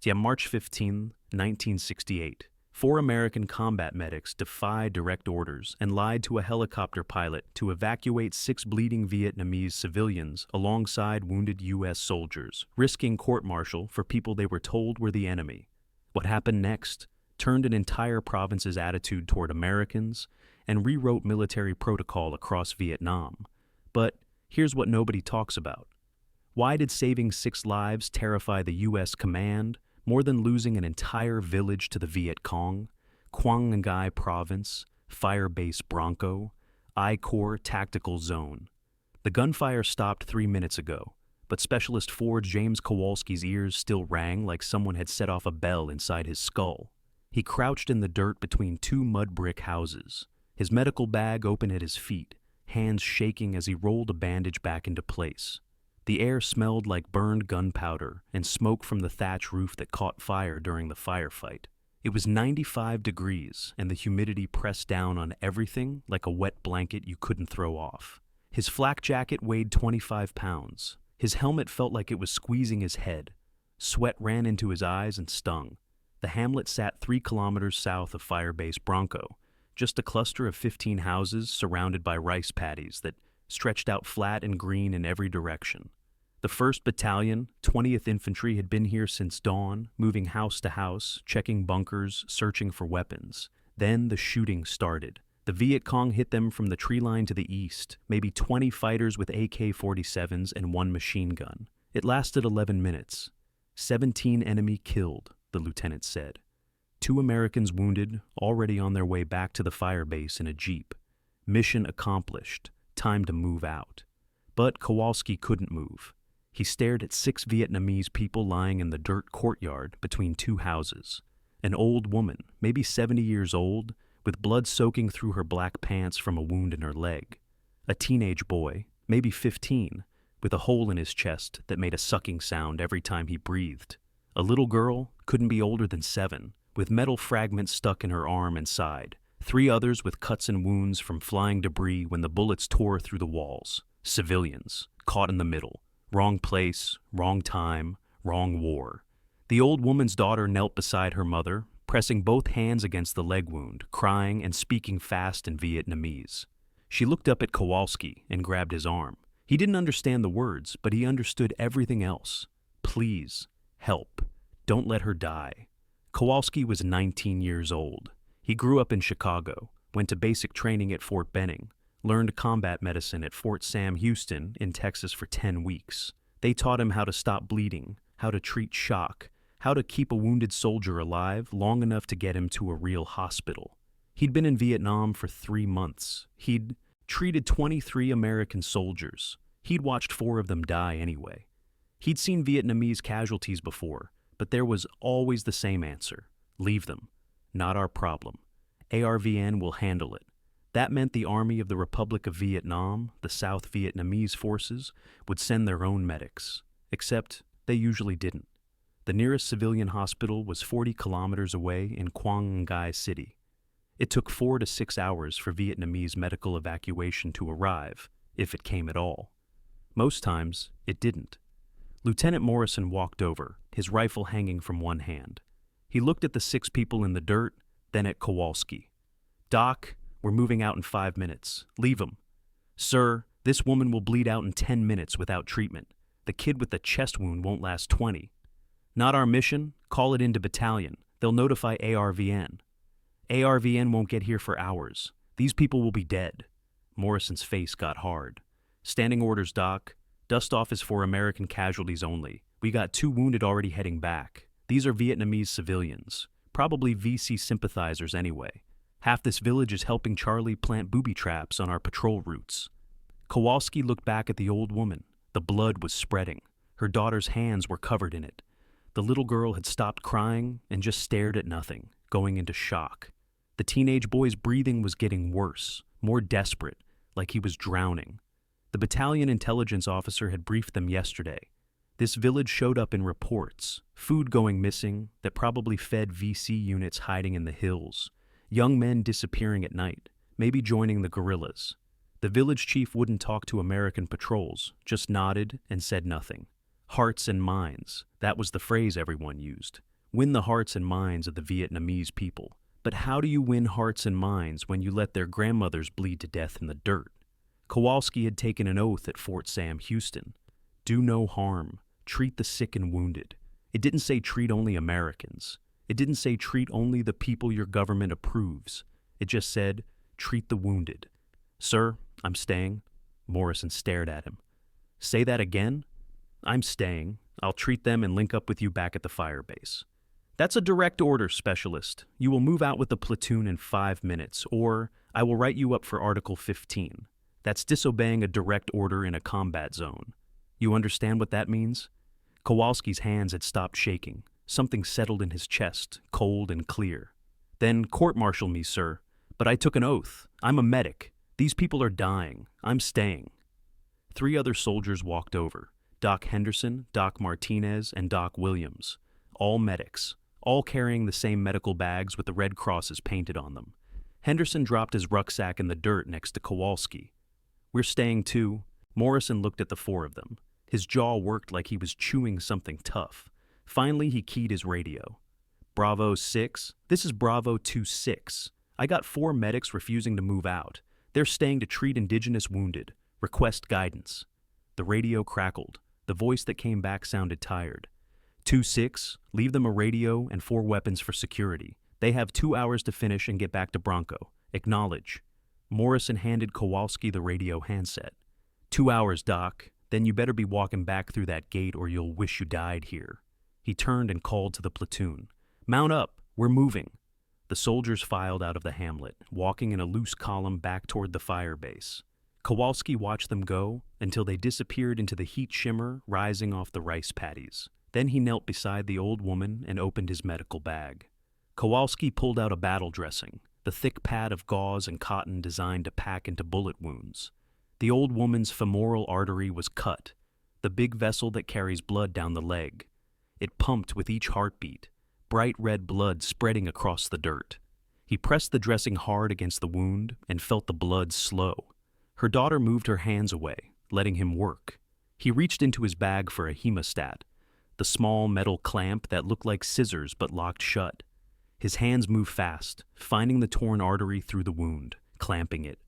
Yeah, March 15, 1968. Four American combat medics defied direct orders and lied to a helicopter pilot to evacuate six bleeding Vietnamese civilians alongside wounded U.S. soldiers, risking court-martial for people they were told were the enemy. What happened next turned an entire province's attitude toward Americans and rewrote military protocol across Vietnam. But here's what nobody talks about. Why did saving six lives terrify the U.S. command more than losing an entire village to the Vietcong, Quang Ngai Province, Fire Base Bronco, I Corps Tactical Zone? The gunfire stopped 3 minutes ago, but Specialist Ford James Kowalski's ears still rang like someone had set off a bell inside his skull. He crouched in the dirt between two mud brick houses, his medical bag open at his feet, hands shaking as he rolled a bandage back into place. The air smelled like burned gunpowder and smoke from the thatch roof that caught fire during the firefight. It was 95 degrees, and the humidity pressed down on everything like a wet blanket you couldn't throw off. His flak jacket weighed 25 pounds. His helmet felt like it was squeezing his head. Sweat ran into his eyes and stung. The hamlet sat 3 kilometers south of Fire Base Bronco, just a cluster of 15 houses surrounded by rice paddies that stretched out flat and green in every direction. The 1st Battalion, 20th Infantry had been here since dawn, moving house to house, checking bunkers, searching for weapons. Then the shooting started. The Vietcong hit them from the tree line to the east, maybe 20 fighters with AK-47s and 1 machine gun. It lasted 11 minutes. 17 enemy killed, the lieutenant said. 2 Americans wounded, already on their way back to the fire base in a jeep. Mission accomplished. Time to move out. But Kowalski couldn't move. He stared at 6 Vietnamese people lying in the dirt courtyard between 2 houses. An old woman, maybe 70 years old, with blood soaking through her black pants from a wound in her leg. A teenage boy, maybe 15, with a hole in his chest that made a sucking sound every time he breathed. A little girl, couldn't be older than 7, with metal fragments stuck in her arm and side. 3 others with cuts and wounds from flying debris when the bullets tore through the walls. Civilians, caught in the middle. Wrong place, wrong time, wrong war. The old woman's daughter knelt beside her mother, pressing both hands against the leg wound, crying and speaking fast in Vietnamese. She looked up at Kowalski and grabbed his arm. He didn't understand the words, but he understood everything else. Please, help. Don't let her die. Kowalski was 19 years old. He grew up in Chicago, went to basic training at Fort Benning, learned combat medicine at Fort Sam Houston in Texas for 10 weeks. They taught him how to stop bleeding, how to treat shock, how to keep a wounded soldier alive long enough to get him to a real hospital. He'd been in Vietnam for 3 months. He'd treated 23 American soldiers. He'd watched 4 of them die anyway. He'd seen Vietnamese casualties before, but there was always the same answer. Leave them. Not our problem. ARVN will handle it. That meant the Army of the Republic of Vietnam, the South Vietnamese forces, would send their own medics. Except they usually didn't. The nearest civilian hospital was 40 kilometers away in Quang Ngai City. It took 4 to 6 hours for Vietnamese medical evacuation to arrive, if it came at all. Most times, it didn't. Lieutenant Morrison walked over, his rifle hanging from one hand. He looked at the 6 people in the dirt, then at Kowalski. "Doc, we're moving out in 5 minutes. Leave him." "Sir, this woman will bleed out in 10 minutes without treatment. The kid with the chest wound won't last 20. "Not our mission. Call it into battalion. They'll notify ARVN. "ARVN won't get here for hours. These people will be dead." Morrison's face got hard. "Standing orders, Doc. Dust off is for American casualties only. We got 2 wounded already heading back. These are Vietnamese civilians. Probably VC sympathizers anyway. Half this village is helping Charlie plant booby traps on our patrol routes." Kowalski looked back at the old woman. The blood was spreading. Her daughter's hands were covered in it. The little girl had stopped crying and just stared at nothing, going into shock. The teenage boy's breathing was getting worse, more desperate, like he was drowning. The battalion intelligence officer had briefed them yesterday. This village showed up in reports, food going missing that probably fed VC units hiding in the hills, young men disappearing at night, maybe joining the guerrillas. The village chief wouldn't talk to American patrols, just nodded and said nothing. Hearts and minds, that was the phrase everyone used. Win the hearts and minds of the Vietnamese people. But how do you win hearts and minds when you let their grandmothers bleed to death in the dirt? Kowalski had taken an oath at Fort Sam Houston. Do no harm. Treat the sick and wounded. It didn't say treat only Americans. It didn't say treat only the people your government approves. It just said treat the wounded. Sir, I'm staying. Morrison stared at him. Say that again? I'm staying. I'll treat them and link up with you back at the fire base. That's a direct order, Specialist. You will move out with the platoon in 5 minutes, or I will write you up for Article 15. That's disobeying a direct order in a combat zone. You understand what that means? Kowalski's hands had stopped shaking. Something settled in his chest, cold and clear. Then court-martial me, sir. But I took an oath. I'm a medic. These people are dying. I'm staying. 3 other soldiers walked over. Doc Henderson, Doc Martinez, and Doc Williams. All medics. All carrying the same medical bags with the red crosses painted on them. Henderson dropped his rucksack in the dirt next to Kowalski. We're staying too. Morrison looked at the 4 of them. His jaw worked like he was chewing something tough. Finally, he keyed his radio. Bravo 6, this is Bravo 2-6. I got 4 medics refusing to move out. They're staying to treat indigenous wounded. Request guidance. The radio crackled. The voice that came back sounded tired. 2-6, leave them a radio and 4 weapons for security. They have 2 hours to finish and get back to Bronco. Acknowledge. Morrison handed Kowalski the radio handset. 2 hours, Doc. Then you better be walking back through that gate or you'll wish you died here. He turned and called to the platoon. Mount up. We're moving. The soldiers filed out of the hamlet, walking in a loose column back toward the fire base. Kowalski watched them go until they disappeared into the heat shimmer rising off the rice paddies. Then he knelt beside the old woman and opened his medical bag. Kowalski pulled out a battle dressing, the thick pad of gauze and cotton designed to pack into bullet wounds. The old woman's femoral artery was cut, the big vessel that carries blood down the leg. It pumped with each heartbeat, bright red blood spreading across the dirt. He pressed the dressing hard against the wound and felt the blood slow. Her daughter moved her hands away, letting him work. He reached into his bag for a hemostat, the small metal clamp that looked like scissors but locked shut. His hands moved fast, finding the torn artery through the wound, clamping it.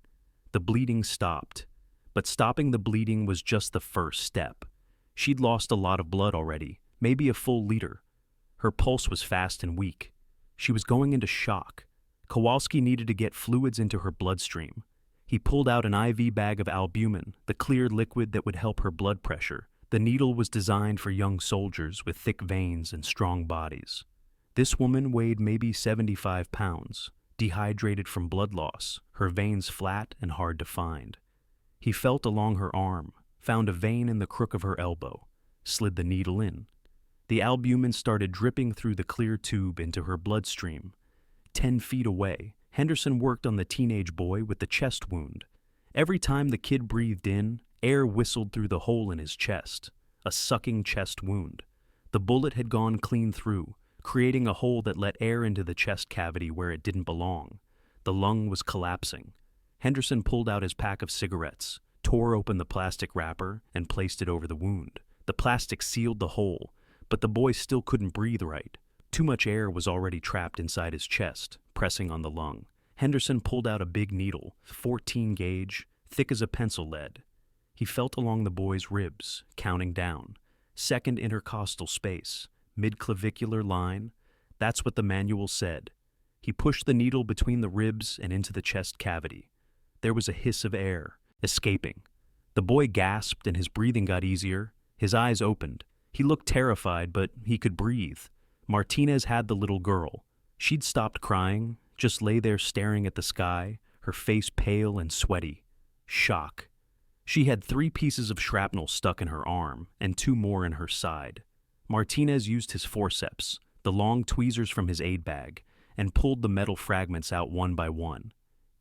The bleeding stopped, but stopping the bleeding was just the first step. She'd lost a lot of blood already, maybe a full liter. Her pulse was fast and weak. She was going into shock. Kowalski needed to get fluids into her bloodstream. He pulled out an IV bag of albumin, the clear liquid that would help her blood pressure. The needle was designed for young soldiers with thick veins and strong bodies. This woman weighed maybe 75 pounds, dehydrated from blood loss, her veins flat and hard to find. He felt along her arm, found a vein in the crook of her elbow, slid the needle in. The albumin started dripping through the clear tube into her bloodstream. 10 feet away, Henderson worked on the teenage boy with the chest wound. Every time the kid breathed in, air whistled through the hole in his chest, a sucking chest wound. The bullet had gone clean through, creating a hole that let air into the chest cavity where it didn't belong. The lung was collapsing. Henderson pulled out his pack of cigarettes, tore open the plastic wrapper, and placed it over the wound. The plastic sealed the hole, but the boy still couldn't breathe right. Too much air was already trapped inside his chest, pressing on the lung. Henderson pulled out a big needle, 14 gauge, thick as a pencil lead. He felt along the boy's ribs, counting down. Second intercostal space, mid-clavicular line. That's what the manual said. He pushed the needle between the ribs and into the chest cavity. There was a hiss of air, escaping. The boy gasped and his breathing got easier. His eyes opened. He looked terrified, but he could breathe. Martinez had the little girl. She'd stopped crying, just lay there staring at the sky, her face pale and sweaty. Shock. She had 3 pieces of shrapnel stuck in her arm and 2 more in her side. Martinez used his forceps, the long tweezers from his aid bag, and pulled the metal fragments out one by one.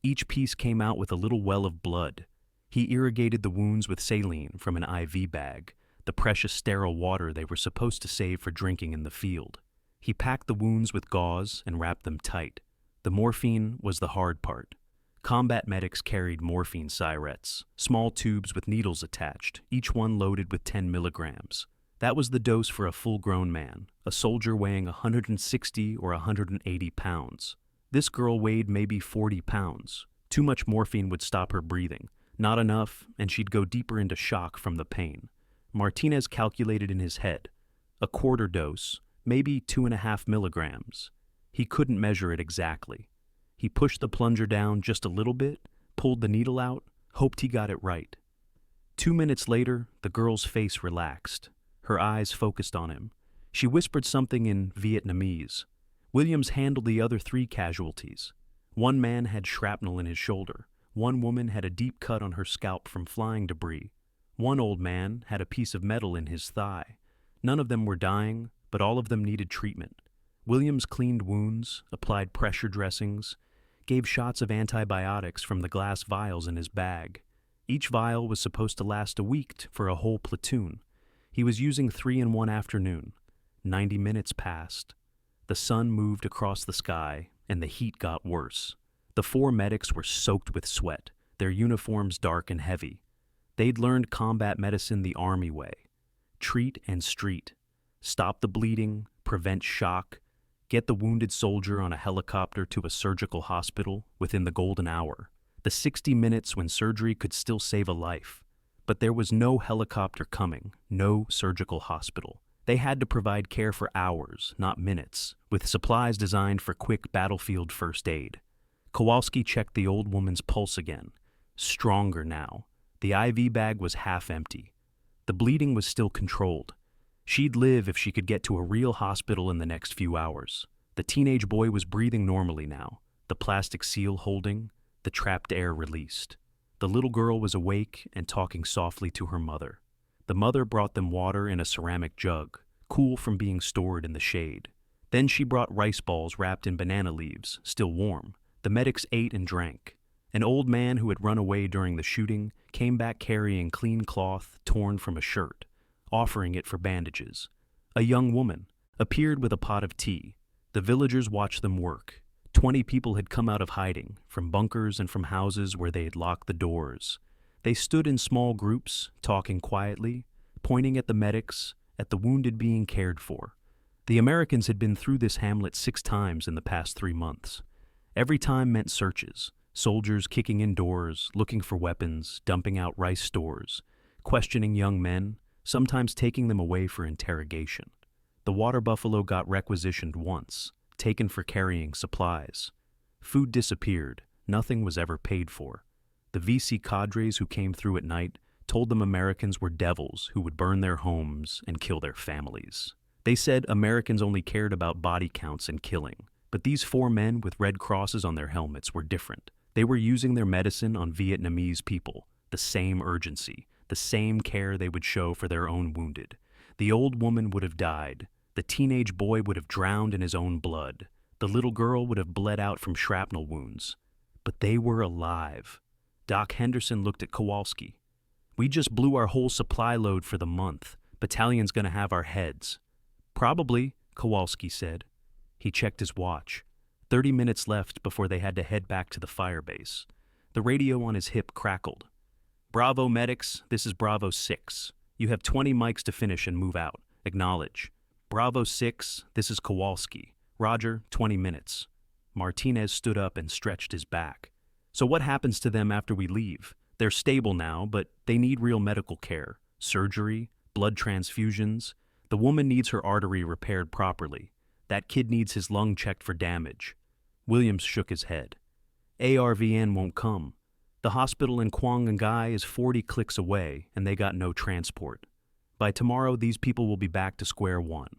Each piece came out with a little well of blood. He irrigated the wounds with saline from an IV bag, the precious sterile water they were supposed to save for drinking in the field. He packed the wounds with gauze and wrapped them tight. The morphine was the hard part. Combat medics carried morphine syrettes, small tubes with needles attached, each one loaded with 10 milligrams. That was the dose for a full-grown man, a soldier weighing 160 or 180 pounds. This girl weighed maybe 40 pounds. Too much morphine would stop her breathing. Not enough, and she'd go deeper into shock from the pain. Martinez calculated in his head. A quarter dose, maybe 2.5 milligrams. He couldn't measure it exactly. He pushed the plunger down just a little bit, pulled the needle out, hoped he got it right. 2 minutes later, the girl's face relaxed. Her eyes focused on him. She whispered something in Vietnamese. Williams handled the other 3 casualties. One man had shrapnel in his shoulder. One woman had a deep cut on her scalp from flying debris. One old man had a piece of metal in his thigh. None of them were dying, but all of them needed treatment. Williams cleaned wounds, applied pressure dressings, gave shots of antibiotics from the glass vials in his bag. Each vial was supposed to last a week for a whole platoon. He was using 3 in one afternoon. 90 minutes passed. The sun moved across the sky, and the heat got worse. The 4 medics were soaked with sweat, their uniforms dark and heavy. They'd learned combat medicine the Army way. Treat and street. Stop the bleeding, prevent shock, get the wounded soldier on a helicopter to a surgical hospital within the golden hour. The 60 minutes when surgery could still save a life. But there was no helicopter coming, no surgical hospital. They had to provide care for hours, not minutes, with supplies designed for quick battlefield first aid. Kowalski checked the old woman's pulse again. Stronger now. The IV bag was half empty. The bleeding was still controlled. She'd live if she could get to a real hospital in the next few hours. The teenage boy was breathing normally now, the plastic seal holding, the trapped air released. The little girl was awake and talking softly to her mother. The mother brought them water in a ceramic jug, cool from being stored in the shade. Then she brought rice balls wrapped in banana leaves, still warm. The medics ate and drank. An old man who had run away during the shooting came back carrying clean cloth torn from a shirt, offering it for bandages. A young woman appeared with a pot of tea. The villagers watched them work. 20 people had come out of hiding, from bunkers and from houses where they had locked the doors. They stood in small groups, talking quietly, pointing at the medics, at the wounded being cared for. The Americans had been through this hamlet 6 times in the past 3 months. Every time meant searches, soldiers kicking in doors, looking for weapons, dumping out rice stores, questioning young men, sometimes taking them away for interrogation. The water buffalo got requisitioned once, taken for carrying supplies. Food disappeared, nothing was ever paid for. The VC cadres who came through at night told them Americans were devils who would burn their homes and kill their families. They said Americans only cared about body counts and killing, but these 4 men with red crosses on their helmets were different. They were using their medicine on Vietnamese people, the same urgency, the same care they would show for their own wounded. The old woman would have died. The teenage boy would have drowned in his own blood. The little girl would have bled out from shrapnel wounds. But they were alive. Doc Henderson looked at Kowalski. "We just blew our whole supply load for the month. Battalion's gonna have our heads." "Probably," Kowalski said. He checked his watch. 30 minutes left before they had to head back to the fire base. The radio on his hip crackled. "Bravo medics, this is Bravo 6. You have 20 mics to finish and move out. Acknowledge. Bravo 6, this is Kowalski. Roger, 20 minutes. Martinez stood up and stretched his back. "So what happens to them after we leave? They're stable now, but they need real medical care. Surgery, blood transfusions. The woman needs her artery repaired properly. That kid needs his lung checked for damage." Williams shook his head. "ARVN won't come. The hospital in Quang Ngai is 40 clicks away, and they got no transport. By tomorrow, these people will be back to square one."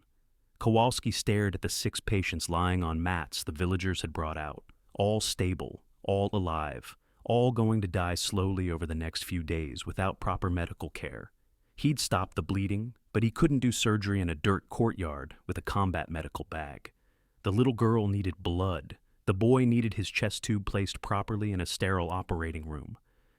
Kowalski stared at the 6 patients lying on mats the villagers had brought out, all stable, all alive, all going to die slowly over the next few days without proper medical care. He'd stopped the bleeding, but he couldn't do surgery in a dirt courtyard with a combat medical bag. The little girl needed blood. The boy needed his chest tube placed properly in a sterile operating room.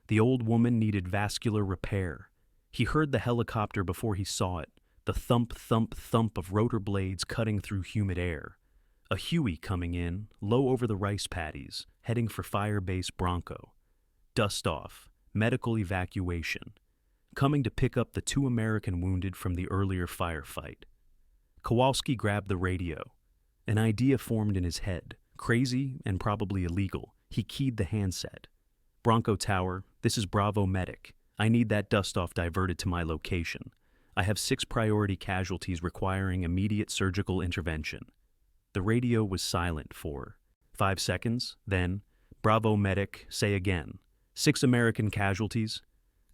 The old woman needed vascular repair. He heard the helicopter before he saw it, the thump, thump, thump of rotor blades cutting through humid air. A Huey coming in, low over the rice paddies, heading for Fire Base Bronco. Dust off, medical evacuation. coming to pick up the 2 American wounded from the earlier firefight. Kowalski grabbed the radio. An idea formed in his head, crazy and probably illegal. He keyed the handset. Bronco Tower, this is Bravo Medic. I need that dust-off diverted to my location. I have 6 priority casualties requiring immediate surgical intervention. The radio was silent for 5 seconds, then, Bravo Medic, say again. 6 American casualties.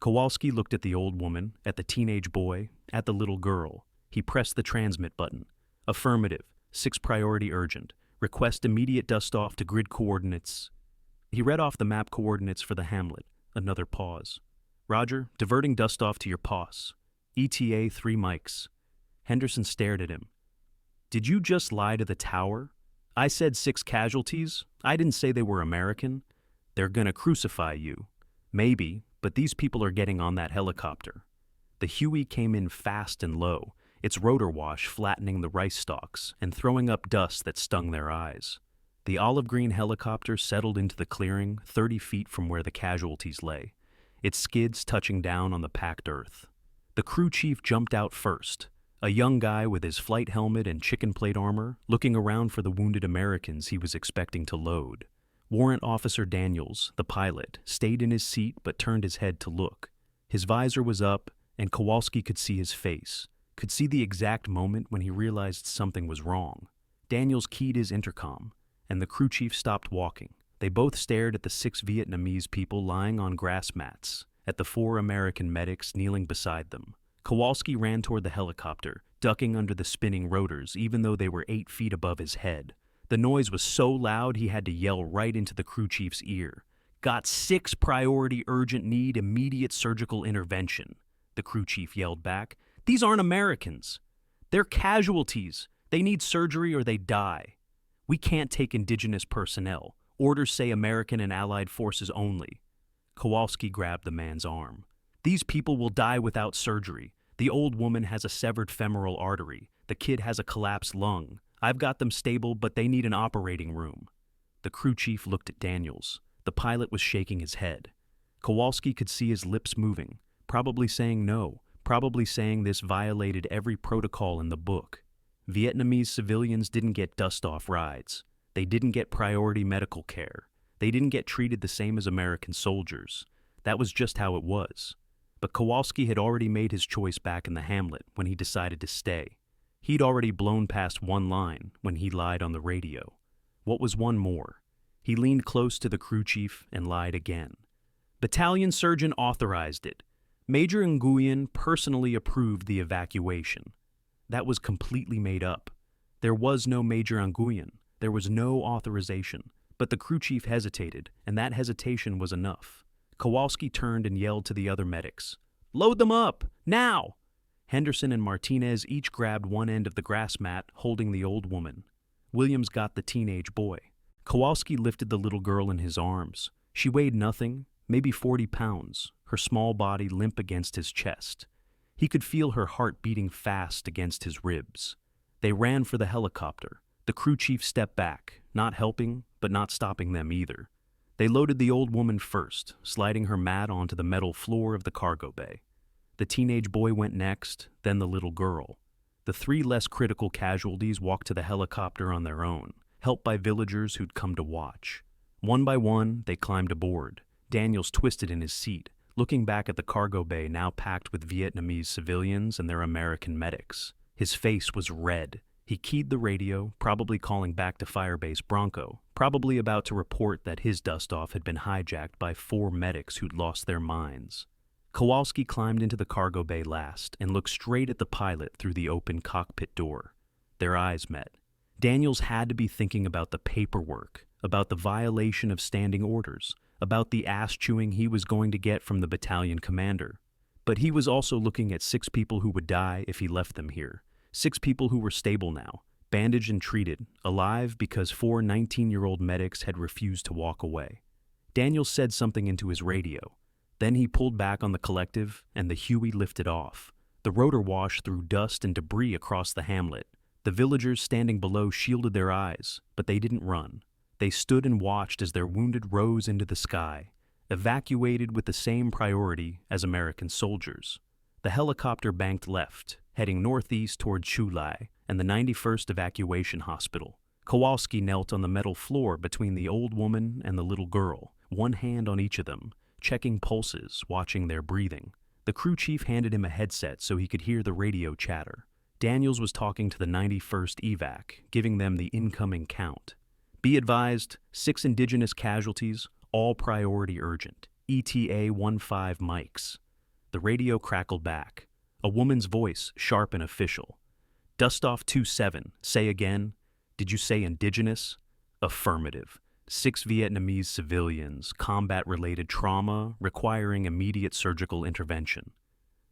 Kowalski looked at the old woman, at the teenage boy, at the little girl. He pressed the transmit button. Affirmative. 6 priority urgent. Request immediate dust-off to grid coordinates. He read off the map coordinates for the hamlet. Another pause. Roger, diverting dust-off to your POS. ETA 3 mics. Henderson stared at him. Did you just lie to the tower? I said 6 casualties. I didn't say they were American. They're gonna crucify you. Maybe, but these people are getting on that helicopter. The Huey came in fast and low, its rotor wash flattening the rice stalks and throwing up dust that stung their eyes. The olive-green helicopter settled into the clearing 30 feet from where the casualties lay, its skids touching down on the packed earth. The crew chief jumped out first, a young guy with his flight helmet and chicken plate armor, looking around for the wounded Americans he was expecting to load. Warrant Officer Daniels, the pilot, stayed in his seat but turned his head to look. His visor was up, and Kowalski could see his face, could see the exact moment when he realized something was wrong. Daniels keyed his intercom, and the crew chief stopped walking. They both stared at the 6 Vietnamese people lying on grass mats, at the 4 American medics kneeling beside them. Kowalski ran toward the helicopter, ducking under the spinning rotors even though they were 8 feet above his head. The noise was so loud he had to yell right into the crew chief's ear. Got 6 priority urgent need immediate surgical intervention, the crew chief yelled back. These aren't Americans. They're casualties. They need surgery or they die. We can't take indigenous personnel. Orders say American and Allied forces only. Kowalski grabbed the man's arm. These people will die without surgery. The old woman has a severed femoral artery. The kid has a collapsed lung. I've got them stable, but they need an operating room. The crew chief looked at Daniels. The pilot was shaking his head. Kowalski could see his lips moving, probably saying no, probably saying this violated every protocol in the book. Vietnamese civilians didn't get dust-off rides. They didn't get priority medical care. They didn't get treated the same as American soldiers. That was just how it was. But Kowalski had already made his choice back in the hamlet when he decided to stay. He'd already blown past one line when he lied on the radio. What was one more? He leaned close to the crew chief and lied again. Battalion surgeon authorized it. Major Nguyen personally approved the evacuation. That was completely made up. There was no Major Nguyen. There was no authorization. But the crew chief hesitated, and that hesitation was enough. Kowalski turned and yelled to the other medics, "Load them up! Now!" Henderson and Martinez each grabbed one end of the grass mat, holding the old woman. Williams got the teenage boy. Kowalski lifted the little girl in his arms. She weighed nothing, maybe 40 pounds, her small body limp against his chest. He could feel her heart beating fast against his ribs. They ran for the helicopter. The crew chief stepped back, not helping, but not stopping them either. They loaded the old woman first, sliding her mat onto the metal floor of the cargo bay. The teenage boy went next, then the little girl. The 3 less critical casualties walked to the helicopter on their own, helped by villagers who'd come to watch. One by one, they climbed aboard. Daniels twisted in his seat, looking back at the cargo bay now packed with Vietnamese civilians and their American medics. His face was red. He keyed the radio, probably calling back to Firebase Bronco, probably about to report that his dust-off had been hijacked by 4 medics who'd lost their minds. Kowalski climbed into the cargo bay last and looked straight at the pilot through the open cockpit door. Their eyes met. Daniels had to be thinking about the paperwork, about the violation of standing orders, about the ass-chewing he was going to get from the battalion commander. But he was also looking at 6 people who would die if he left them here. 6 people who were stable now, bandaged and treated, alive because 4 19-year-old medics had refused to walk away. Daniels said something into his radio. Then he pulled back on the collective, and the Huey lifted off. The rotor wash threw dust and debris across the hamlet. The villagers standing below shielded their eyes, but they didn't run. They stood and watched as their wounded rose into the sky. evacuated with the same priority as American soldiers. The helicopter banked left, heading northeast toward Chu Lai and the 91st Evacuation Hospital. Kowalski knelt on the metal floor between the old woman and the little girl, one hand on each of them, checking pulses, watching their breathing. The crew chief handed him a headset so he could hear the radio chatter. Daniels was talking to the 91st evac, giving them the incoming count. Be advised, 6 indigenous casualties, all priority urgent. ETA 15 mics. The radio crackled back. A woman's voice, sharp and official. Dustoff 27, say again. Did you say indigenous? Affirmative. 6 Vietnamese civilians, combat-related trauma requiring immediate surgical intervention.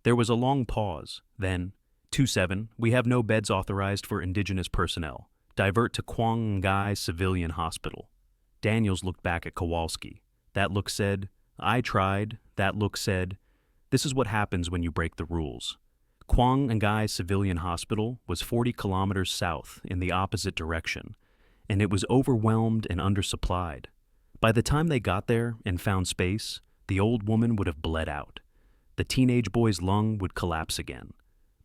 There was a long pause. Then, 27, we have no beds authorized for indigenous personnel. Divert to Quang Ngai Civilian Hospital. Daniels looked back at Kowalski. That look said, I tried. That look said, this is what happens when you break the rules. Quang Ngai Civilian Hospital was 40 kilometers south in the opposite direction, and it was overwhelmed and undersupplied. By the time they got there and found space, the old woman would have bled out. The teenage boy's lung would collapse again.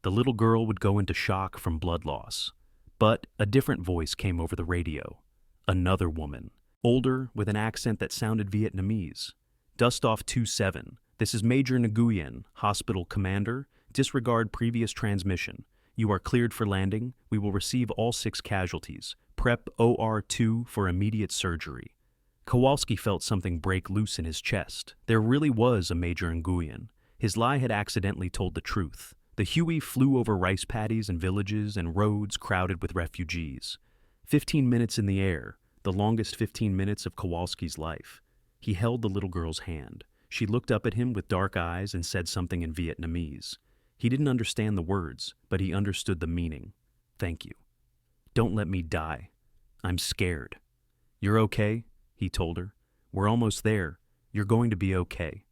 The little girl would go into shock from blood loss. But a different voice came over the radio. Another woman, older with an accent that sounded Vietnamese. Dustoff 27, this is Major Nguyen, hospital commander. Disregard previous transmission. You are cleared for landing. We will receive all 6 casualties. Prep OR2 for immediate surgery. Kowalski felt something break loose in his chest. There really was a Major Nguyen. His lie had accidentally told the truth. The Huey flew over rice paddies and villages and roads crowded with refugees. 15 minutes in the air, the longest 15 minutes of Kowalski's life. He held the little girl's hand. She looked up at him with dark eyes and said something in Vietnamese. He didn't understand the words, but he understood the meaning. Thank you. Don't let me die. I'm scared. You're okay, he told her. We're almost there. You're going to be okay.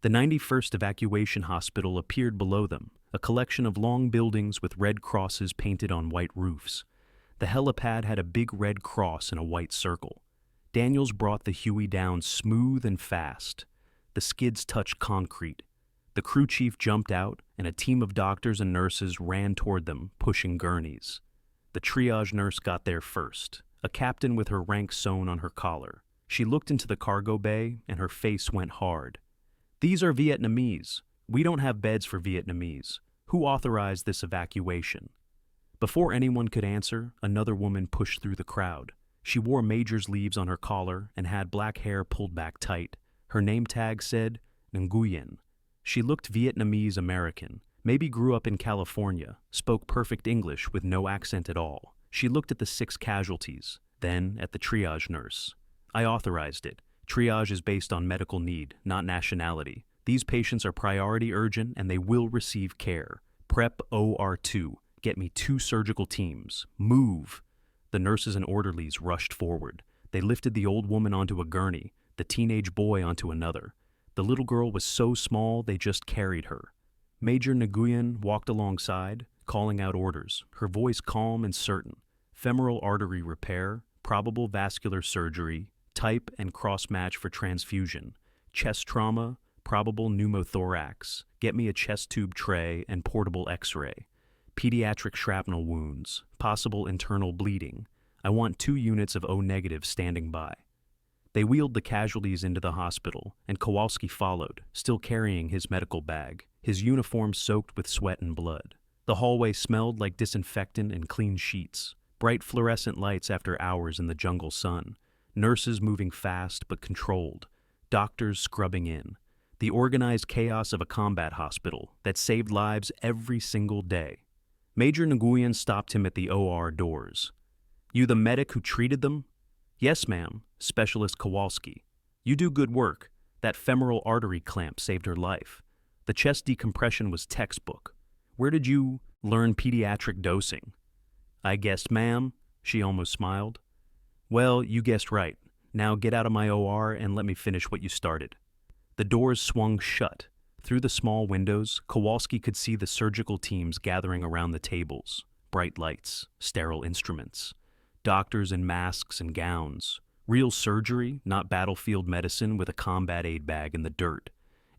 The 91st Evacuation Hospital appeared below them, a collection of long buildings with red crosses painted on white roofs. The helipad had a big red cross in a white circle. Daniels brought the Huey down smooth and fast. The skids touched concrete. The crew chief jumped out, and a team of doctors and nurses ran toward them, pushing gurneys. The triage nurse got there first, a captain with her rank sewn on her collar. She looked into the cargo bay, and her face went hard. These are Vietnamese. We don't have beds for Vietnamese. Who authorized this evacuation? Before anyone could answer, another woman pushed through the crowd. She wore major's leaves on her collar and had black hair pulled back tight. Her name tag said Nguyen. She looked Vietnamese American, maybe grew up in California, spoke perfect English with no accent at all. She looked at the 6 casualties, then at the triage nurse. I authorized it. Triage is based on medical need, not nationality. These patients are priority urgent and they will receive care. Prep OR2. Get me 2 surgical teams. Move. The nurses and orderlies rushed forward. They lifted the old woman onto a gurney, the teenage boy onto another. The little girl was so small they just carried her. Major Nguyen walked alongside, calling out orders, her voice calm and certain. Femoral artery repair, probable vascular surgery, type and cross-match for transfusion, chest trauma, probable pneumothorax, get me a chest tube tray and portable x-ray, pediatric shrapnel wounds, possible internal bleeding. I want 2 units of O-negative standing by. They wheeled the casualties into the hospital, and Kowalski followed, still carrying his medical bag, his uniform soaked with sweat and blood. The hallway smelled like disinfectant and clean sheets, bright fluorescent lights after hours in the jungle sun, nurses moving fast but controlled, doctors scrubbing in, the organized chaos of a combat hospital that saved lives every single day. Major Nguyen stopped him at the OR doors. You the medic who treated them? Yes, ma'am, Specialist Kowalski. You do good work. That femoral artery clamp saved her life. The chest decompression was textbook. Where did you learn pediatric dosing? I guessed, ma'am, she almost smiled. Well, you guessed right. Now get out of my OR and let me finish what you started. The doors swung shut. Through the small windows, Kowalski could see the surgical teams gathering around the tables. Bright lights, sterile instruments. Doctors in masks and gowns, Real surgery, not battlefield medicine with a combat aid bag in the dirt.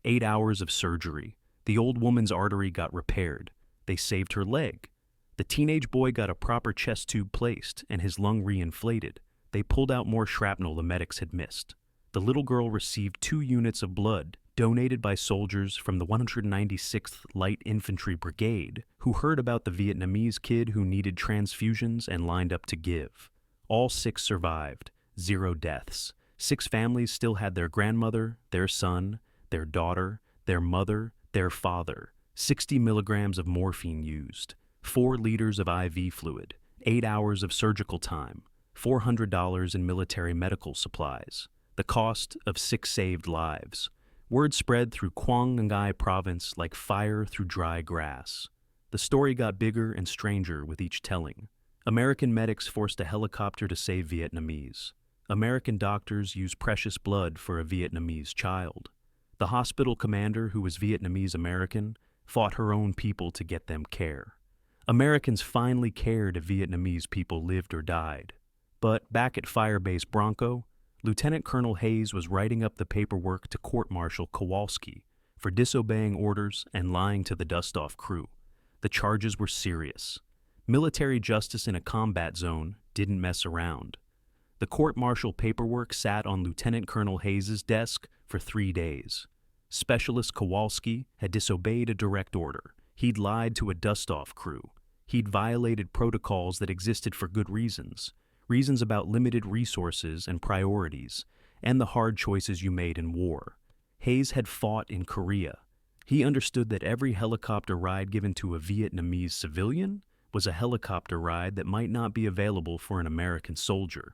8 hours of surgery. The old woman's artery got repaired. They saved her leg. The teenage boy got a proper chest tube placed and his lung reinflated. They pulled out more shrapnel the medics had missed. The little girl received 2 units of blood donated by soldiers from the 196th Light Infantry Brigade who heard about the Vietnamese kid who needed transfusions and lined up to give. All 6 survived. 0 deaths. 6 families still had their grandmother, their son, their daughter, their mother, their father. 60 milligrams of morphine used. 4 liters of IV fluid. 8 hours of surgical time. $400 in military medical supplies. The cost of 6 saved lives. Word spread through Quang Ngai province like fire through dry grass. The story got bigger and stranger with each telling. American medics forced a helicopter to save Vietnamese. American doctors used precious blood for a Vietnamese child. The hospital commander, who was Vietnamese American, fought her own people to get them care. Americans finally cared if Vietnamese people lived or died. But back at Firebase Bronco, Lieutenant Colonel Hayes was writing up the paperwork to court-martial Kowalski for disobeying orders and lying to the dust-off crew. The charges were serious. Military justice in a combat zone didn't mess around. The court-martial paperwork sat on Lieutenant Colonel Hayes' desk for 3 days. Specialist Kowalski had disobeyed a direct order. He'd lied to a dust-off crew. He'd violated protocols that existed for good reasons about limited resources and priorities, and the hard choices you made in war. Hayes had fought in Korea. He understood that every helicopter ride given to a Vietnamese civilian was a helicopter ride that might not be available for an American soldier.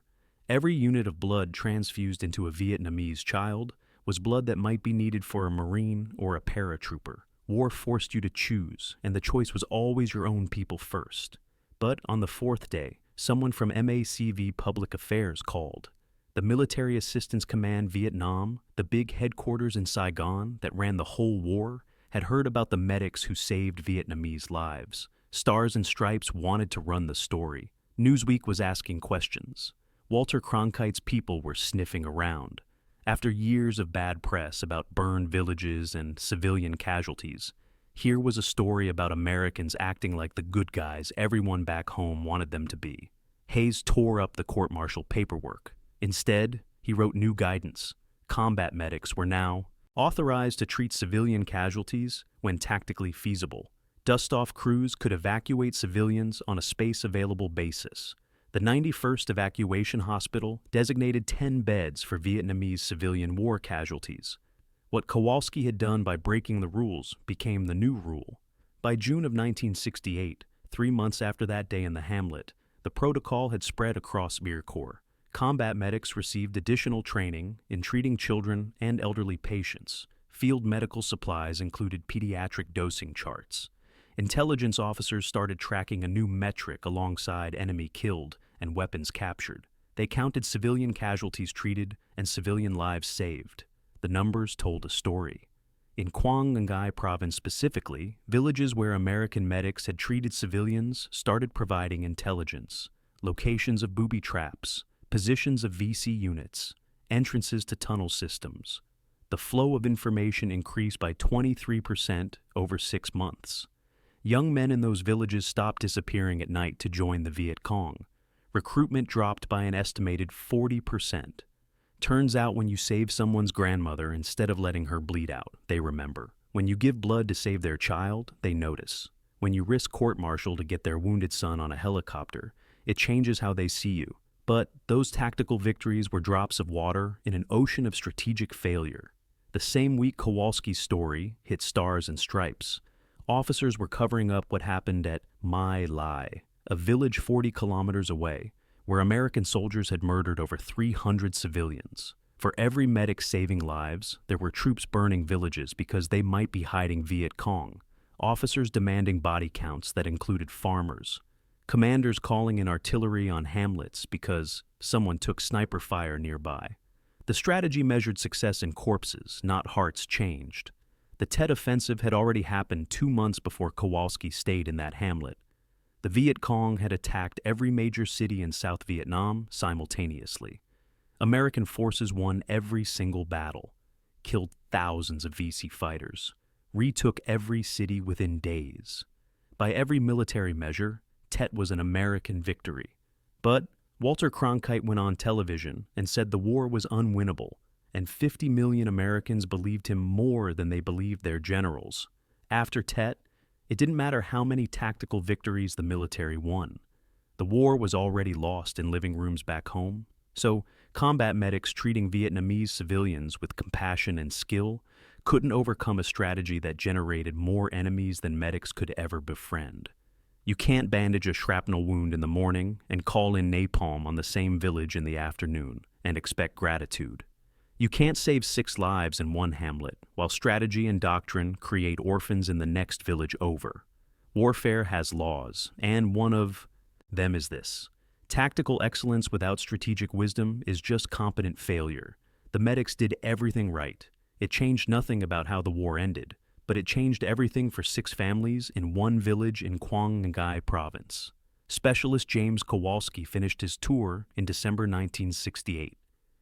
Every unit of blood transfused into a Vietnamese child was blood that might be needed for a Marine or a paratrooper. War forced you to choose, and the choice was always your own people first. But on the 4th day, someone from MACV Public Affairs called. The Military Assistance Command Vietnam, the big headquarters in Saigon that ran the whole war, had heard about the medics who saved Vietnamese lives. Stars and Stripes wanted to run the story. Newsweek was asking questions. Walter Cronkite's people were sniffing around. After years of bad press about burned villages and civilian casualties, here was a story about Americans acting like the good guys everyone back home wanted them to be. Hayes tore up the court-martial paperwork. Instead, he wrote new guidance. Combat medics were now authorized to treat civilian casualties when tactically feasible. Dust-off crews could evacuate civilians on a space-available basis. The 91st Evacuation Hospital designated 10 beds for Vietnamese civilian war casualties. What Kowalski had done by breaking the rules became the new rule. By June of 1968, 3 months after that day in the hamlet, the protocol had spread across Mir Corps. Combat medics received additional training in treating children and elderly patients. Field medical supplies included pediatric dosing charts. Intelligence officers started tracking a new metric alongside enemy killed and weapons captured. They counted civilian casualties treated and civilian lives saved. The numbers told a story. In Quang Ngai province specifically, villages where American medics had treated civilians started providing intelligence, locations of booby traps, positions of VC units, entrances to tunnel systems. The flow of information increased by 23% over 6 months. Young men in those villages stopped disappearing at night to join the Vietcong. Recruitment dropped by an estimated 40%. Turns out when you save someone's grandmother instead of letting her bleed out, they remember. When you give blood to save their child, they notice. When you risk court-martial to get their wounded son on a helicopter, it changes how they see you. But those tactical victories were drops of water in an ocean of strategic failure. The same week Kowalski's story hit Stars and Stripes, officers were covering up what happened at My Lai, a village 40 kilometers away, where American soldiers had murdered over 300 civilians. For every medic saving lives, there were troops burning villages because they might be hiding Vietcong, officers demanding body counts that included farmers, commanders calling in artillery on hamlets because someone took sniper fire nearby. The strategy measured success in corpses, not hearts changed. The Tet Offensive had already happened 2 months before Kowalski stayed in that hamlet. The Vietcong had attacked every major city in South Vietnam simultaneously. American forces won every single battle, killed thousands of VC fighters, retook every city within days. By every military measure, Tet was an American victory. But Walter Cronkite went on television and said the war was unwinnable, and 50 million Americans believed him more than they believed their generals. After Tet, it didn't matter how many tactical victories the military won. The war was already lost in living rooms back home, so combat medics treating Vietnamese civilians with compassion and skill couldn't overcome a strategy that generated more enemies than medics could ever befriend. You can't bandage a shrapnel wound in the morning and call in napalm on the same village in the afternoon and expect gratitude. You can't save 6 lives in one hamlet, while strategy and doctrine create orphans in the next village over. Warfare has laws, and one of them is this: tactical excellence without strategic wisdom is just competent failure. The medics did everything right. It changed nothing about how the war ended, but it changed everything for 6 families in one village in Quang Ngai province. Specialist James Kowalski finished his tour in December 1968.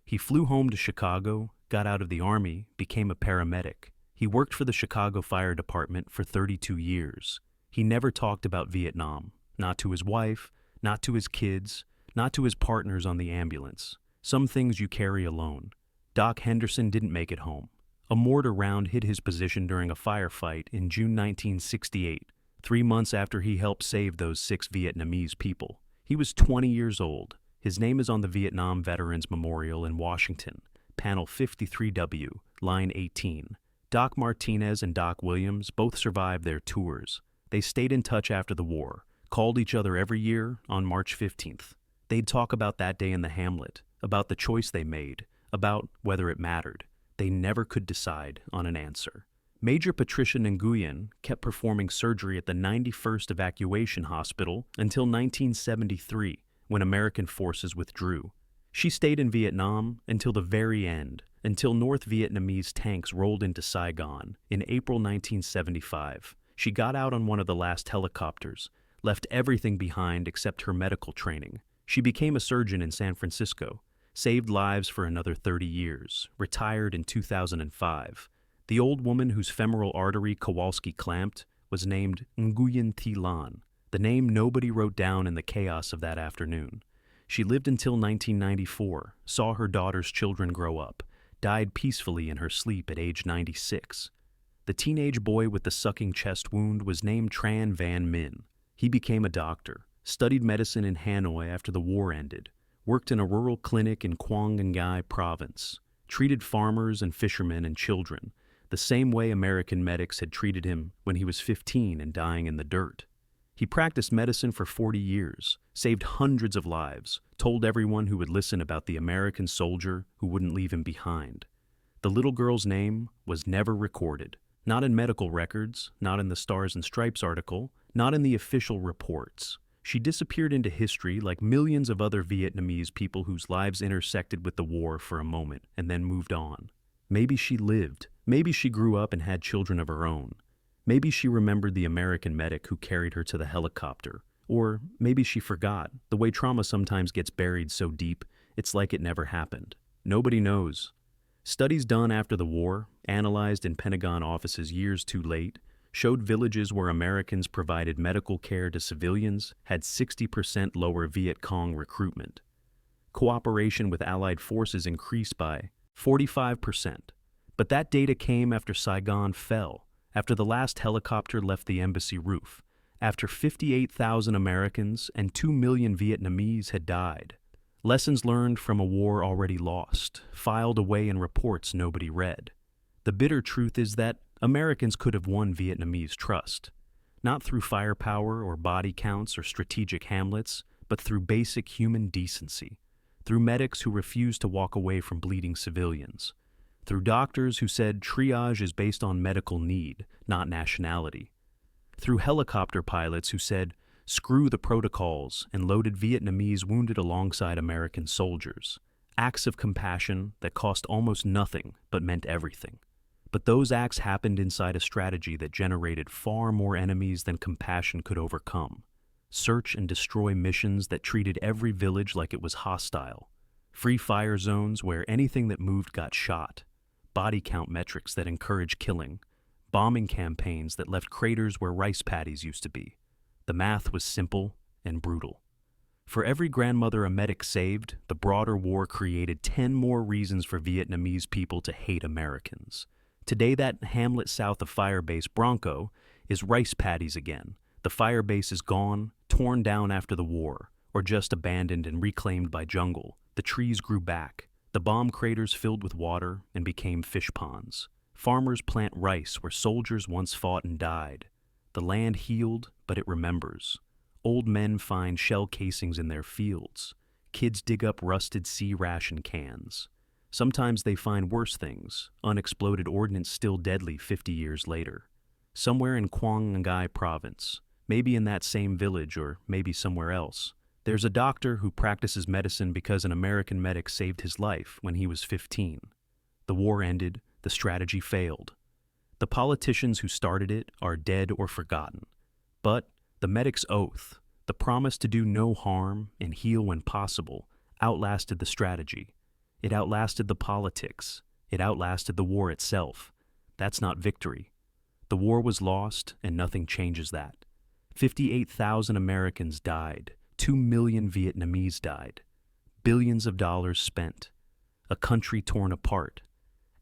He flew home to Chicago, got out of the Army, became a paramedic. He worked for the Chicago Fire Department for 32 years. He never talked about Vietnam, not to his wife, not to his kids, not to his partners on the ambulance. Some things you carry alone. Doc Henderson didn't make it home. A mortar round hit his position during a firefight in June 1968, 3 months after he helped save those 6 Vietnamese people. He was 20 years old. His name is on the Vietnam Veterans Memorial in Washington, panel 53W, line 18. Doc Martinez and Doc Williams both survived their tours. They stayed in touch after the war, called each other every year on March 15th. They'd talk about that day in the hamlet, about the choice they made, about whether it mattered. They never could decide on an answer. Major Patricia Nguyen kept performing surgery at the 91st Evacuation Hospital until 1973, when American forces withdrew. She stayed in Vietnam until the very end, until North Vietnamese tanks rolled into Saigon in April 1975. She got out on one of the last helicopters, left everything behind except her medical training. She became a surgeon in San Francisco, saved lives for another 30 years, retired in 2005. The old woman whose femoral artery Kowalski clamped was named Nguyen Thi Lan, the name nobody wrote down in the chaos of that afternoon. She lived until 1994, saw her daughter's children grow up, died peacefully in her sleep at age 96. The teenage boy with the sucking chest wound was named Tran Van Min. He became a doctor, studied medicine in Hanoi after the war ended, worked in a rural clinic in Quang Ngai province, treated farmers and fishermen and children, the same way American medics had treated him when he was 15 and dying in the dirt. He practiced medicine for 40 years, saved hundreds of lives, told everyone who would listen about the American soldier who wouldn't leave him behind. The little girl's name was never recorded, not in medical records, not in the Stars and Stripes article, not in the official reports. She disappeared into history like millions of other Vietnamese people whose lives intersected with the war for a moment and then moved on. Maybe she lived. Maybe she grew up and had children of her own. Maybe she remembered the American medic who carried her to the helicopter. Or maybe she forgot, the way trauma sometimes gets buried so deep, it's like it never happened. Nobody knows. Studies done after the war, analyzed in Pentagon offices years too late, showed villages where Americans provided medical care to civilians had 60% lower Vietcong recruitment. Cooperation with Allied forces increased by 45%. But that data came after Saigon fell, after the last helicopter left the embassy roof, after 58,000 Americans and 2 million Vietnamese had died. Lessons learned from a war already lost, filed away in reports nobody read. The bitter truth is that Americans could have won Vietnamese trust, not through firepower or body counts or strategic hamlets, but through basic human decency, through medics who refused to walk away from bleeding civilians, through doctors who said triage is based on medical need, not nationality, through helicopter pilots who said, screw the protocols, and loaded Vietnamese wounded alongside American soldiers. Acts of compassion that cost almost nothing but meant everything. But those acts happened inside a strategy that generated far more enemies than compassion could overcome. Search and destroy missions that treated every village like it was hostile. free fire zones where anything that moved got shot, body count metrics that encourage killing, bombing campaigns that left craters where rice paddies used to be. The math was simple and brutal. For every grandmother a medic saved, the broader war created 10 more reasons for Vietnamese people to hate Americans. Today, that hamlet south of Firebase Bronco is rice paddies again. The firebase is gone, torn down after the war, or just abandoned and reclaimed by jungle. The trees grew back. The bomb craters filled with water and became fish ponds. Farmers plant rice where soldiers once fought and died. The land healed, but it remembers. Old men find shell casings in their fields. Kids dig up rusted sea ration cans. Sometimes they find worse things, unexploded ordnance still deadly 50 years later. Somewhere in Quang Ngai province, maybe in that same village or maybe somewhere else, there's a doctor who practices medicine because an American medic saved his life when he was 15. The war ended, the strategy failed. The politicians who started it are dead or forgotten. But the medic's oath, the promise to do no harm and heal when possible, outlasted the strategy. It outlasted the politics. It outlasted the war itself. That's not victory. The war was lost, and nothing changes that. 58,000 Americans died. 2 million Vietnamese died. Billions of dollars spent. A country torn apart.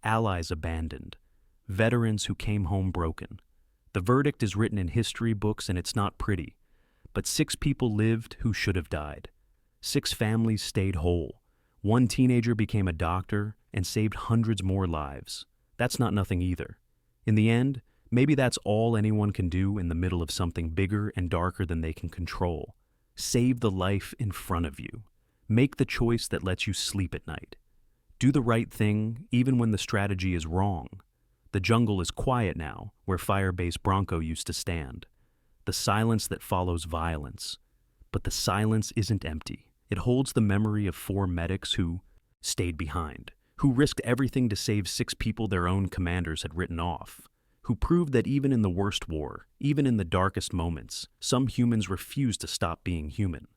Allies abandoned. Veterans who came home broken. The verdict is written in history books and it's not pretty. But 6 people lived who should have died. 6 families stayed whole. 1 teenager became a doctor and saved hundreds more lives. That's not nothing either. In the end, maybe that's all anyone can do in the middle of something bigger and darker than they can control. Save the life in front of you. Make the choice that lets you sleep at night. Do the right thing even when the strategy is wrong. The jungle is quiet now, where Firebase Bronco used to stand. The silence that follows violence. But the silence isn't empty. It holds the memory of 4 medics who stayed behind, who risked everything to save 6 people their own commanders had written off, who proved that even in the worst war, even in the darkest moments, some humans refuse to stop being human.